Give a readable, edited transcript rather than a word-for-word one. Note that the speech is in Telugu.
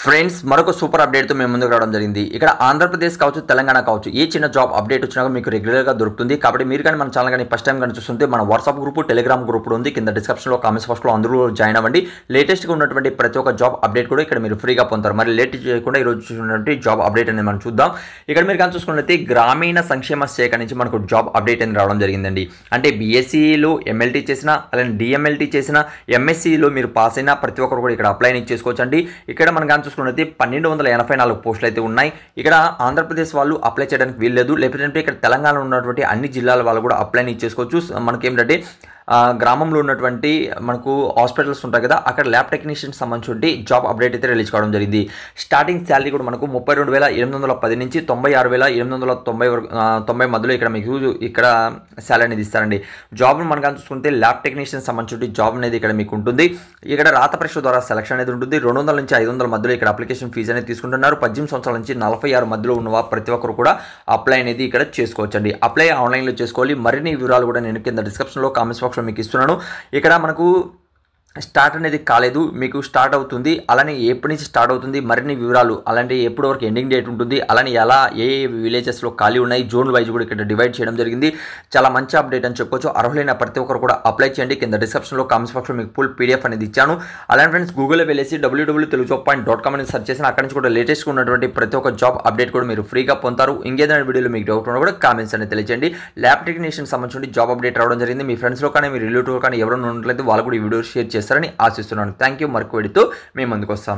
ఫ్రెండ్స్ మరొక సూపర్ అప్డేట్తో మేము ముందుకు రావడం జరిగింది. ఇక్కడ ఆంధ్రప్రదేశ్ కావచ్చు, తెలంగాణ కావచ్చు, ఏ చిన్న జాబ్ అప్డేట్ వచ్చినా మీకు రెగ్యులర్గా దొరుకుతుంది. కాబట్టి మీరు కానీ మన ఛానల్ కానీ ఫస్ట్ టైం కానీ చూస్తుంటే మన వాట్సాప్ గ్రూప్, టెలిగ్రామ్ గ్రూప్ ఉంది. కింద డిస్క్రిప్షన్లో, కామెంట్స్ బాక్స్లో అందరూ జాయిన్ అవ్వండి. లేటెస్ట్గా ఉన్నటువంటి ప్రతి ఒక్క జాబ్ అప్డేట్ కూడా ఇక్కడ మీరు ఫ్రీగా పొందుతారు. మరి లేట్ చేయకుండా ఈరోజు చూసినటువంటి జాబ్ అప్డేట్ అనేది మనం చూద్దాం. ఇక్కడ మీరు కానీ చూసుకున్నట్లయితే గ్రామీణ సంక్షేమ శాఖ నుంచి మనకు జాబ్ అప్డేట్ అనేది రావడం జరిగిందండి. అంటే బీఎస్సీలో ఎంఎల్టీ చేసినా, అలానే డిఎంఎల్టీ చేసినా, ఎంఎస్సీలో మీరు పాస్ అయినా ప్రతి ఒక్కరు కూడా ఇక్కడ అప్లై చేసుకోవచ్చు అండి. ఇక్కడ మనం కానీ చూసుకున్నట్లయితే 1284 పోస్టులు అయితే ఉన్నాయి. ఇక్కడ ఆంధ్రప్రదేశ్ వాళ్ళు అప్లై చేయడానికి వీల్లేదు. లేకపోతే ఇక్కడ తెలంగాణలో ఉన్నటువంటి అన్ని జిల్లాల వాళ్ళు కూడా అప్లై చేసుకోవచ్చు. మనకేంటంటే గ్రామంలో ఉన్నటువంటి మనకు హాస్పిటల్స్ ఉంటాయి కదా, అక్కడ ల్యాబ్ టెక్నీషియన్ సంబంధించి జాబ్ అప్డేట్ అయితే రిలీజ్ కావడం జరిగింది. స్టార్టింగ్ శాలరీ కూడా మనకు 32,810 నుంచి 96,890 మధ్యలో ఇక్కడ మీకు ఇక్కడ శాలరీ అనేది ఇస్తారండి. జాబ్ను మనం కానీ చూసుకుంటే ల్యాబ్ టెక్నీషియన్ సంబంధించి జాబ్ అనేది ఇక్కడ మీకు ఉంటుంది. ఇక్కడ రాత పరీక్ష ద్వారా సెలక్షన్ అనేది ఉంటుంది. 200 నుంచి 500 మధ్యలో ఇక్కడ అప్లికేషన్ ఫీజు అనేది తీసుకుంటున్నారు. 18 సంవత్సరాల నుంచి 46 మధ్యలో ఉన్న ప్రతి ఒక్కరు కూడా అప్లై అనేది ఇక్కడ చేసుకోవచ్చండి. అప్లై ఆన్లైన్లో చేసుకోవాలి. మరిన్ని వివరాలు కూడా నేను కింద డిస్క్రిప్షన్లో, కామెంట్స్ బాక్స్లో మీకు ఇస్తున్నాను. ఇక్కడ మనకు స్టార్ట్ అనేది కాలేదు, మీకు స్టార్ట్ అవుతుంది. అలానే ఎప్పటి నుంచి స్టార్ట్ అవుతుంది, మరిన్ని వివరాలు, అలాంటి ఎప్పటి వరకు ఎండింగ్ డేట్ ఉంటుంది, అలానే ఎలా ఏ విలేజెస్లో ఖాళీ ఉన్నాయి, జోన్ వైజ్ కూడా ఇక్కడ డివైడ్ చేయడం జరిగింది. చాలా మంచి అప్డేట్ అని చెప్పుకోవచ్చు. అర్హులైన ప్రతి ఒక్కరు కూడా అప్లై చేయండి. కింద డిస్క్రిప్షన్లో, కామెంట్స్ బాక్స్లో మీకు ఫుల్ పీడిఎఫ్ అనేది ఇచ్చాను. అలానే ఫ్రెండ్స్ గూగుల్లో వెళ్ళేసి www.telugujob.com అని సెర్చ్ చేసిన అక్కడి నుంచి కూడా లేటెస్ట్గా ఉన్నటువంటి ప్రతి ఒక్క జాబ్ అప్డేట్ కూడా మీరు ఫ్రీగా పొందుతారు. ఇంకేదైనా వీడియోలో మీకు డౌట్ ఉన్నా కూడా కామెంట్స్ అనేది తెలియజేయండి. ల్యాబ్ టెక్నీషియన్ సంబంధించి జాబ్ అప్డేట్ రావడం జరిగింది. మీ ఫ్రెండ్స్లో కానీ, మీ రిలేటివ్ కానీ ఎవరైనా ఉన్నట్లయితే వాళ్ళు కూడా ఈ వీడియో షేర్ చేస్తారని ఆశిస్తున్నాను. Thank you. మరొక వీడియోతో మేము ముందుకు వస్తాను.